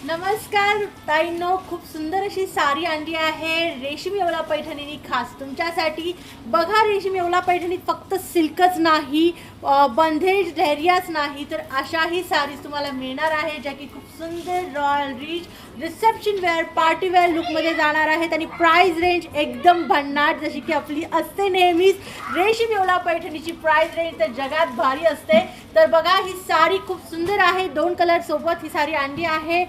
नमस्कार ताईंनो, खूप सुंदर अशी साडी आणली आहे रेशीम येवला पैठणीनी खास तुमच्यासाठी. बघा, रेशीम येवला पैठणीत फक्त सिल्कच नाही, बंधेज धैर्याच नाही, तर अशाही साडीज तुम्हाला मिळणार आहे ज्या की खूप सुंदर royal rich reception wear party wear लुकमध्ये जाणार आहेत आणि प्राइस रेंज एकदम भन्नाट जशी की आपली असते नेहमीच. रेशीम येवला पैठणीची प्राइस रेंज तर जगात भारी असते. तर बघा, ही साडी खूप सुंदर आहे. 2 कलर सोबत ही साडी आणली आहे.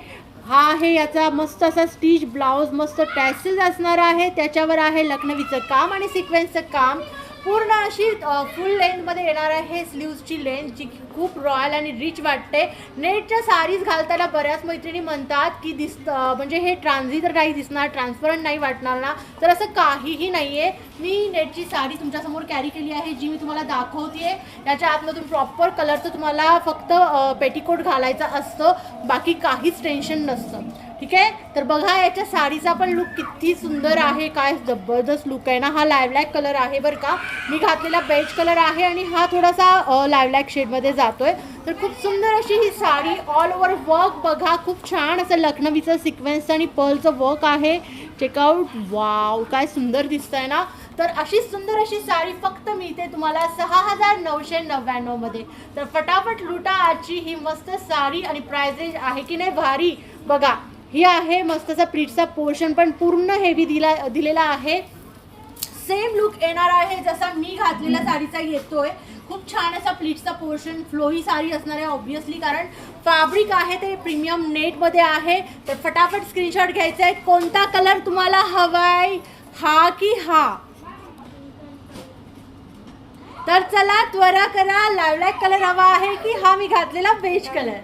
हा आहे याचा मस्त असा स्टिच ब्लाउज, मस्त टॅसेल्स असणार आहे. त्याच्यावर आहे लखनवीचं काम आणि सिक्वेन्सचं काम. पूर्ण अशी फुल लेंथमध्ये येणार आहे स्लीव्सची लेंथ, जी खूप रॉयल आणि रिच वाटते. नेटच्या साडीज घालताना बऱ्याच मैत्रिणी म्हणतात की म्हणजे हे ट्रान्झी तर नाही दिसणार, ट्रान्सपरंट नाही वाटणार ना, तर असं काहीही नाही आहे. मी नेटची साडी तुमच्यासमोर कॅरी केली आहे, जी मी तुम्हाला दाखवते. याच्या आतमधून प्रॉपर कलरचं तुम्हाला फक्त पेटीकोट घालायचा असतं, बाकी काहीच टेन्शन नसतं. ठीक आहे, तर बघा याच्या साडीचा पण लुक किती सुंदर आहे, काय जबरदस्त लुक आहे ना. हा लायव्लॅक कलर आहे बरं का, मी घातलेला बेज कलर आहे आणि हा थोडासा लायव्लॅक शेडमध्ये जातोय. तर खूप सुंदर अशी ही साडी. ऑल ओव्हर वर्क बघा, खूप छान असं लखनवीचं सिक्वेन्स आणि पर्लचं वर्क आहे. चेकआउट, वाव, काय सुंदर दिसतंय ना. तर अशी सुंदर अशी साडी फक्त मिळते तुम्हाला 6999 मध्ये. तर फटाफट लुटा आजची ही मस्त साडी. आणि प्राइस रेंज आहे की नाही भारी. बघा, ही आहे मस्त असा प्लीटचा पोर्शन पण पूर्ण हेवी दिलेला आहे. सेम लुक येणार आहे जसा मी घातलेल्या साडीचा येतोय. खूप छान असा प्लीटचा पोर्शन, फ्लोही साडी असणार आहे ऑब्विसली, कारण फॅब्रिक आहे ते प्रीमियम नेटमध्ये आहे. तर फटाफट स्क्रीनशॉट घ्यायचा आहे. कोणता कलर तुम्हाला हवाय, हा की हा? तर चला त्वरा करा, लायव्लॅक कलर हवा आहे की हा मी घातलेला बेज कलर?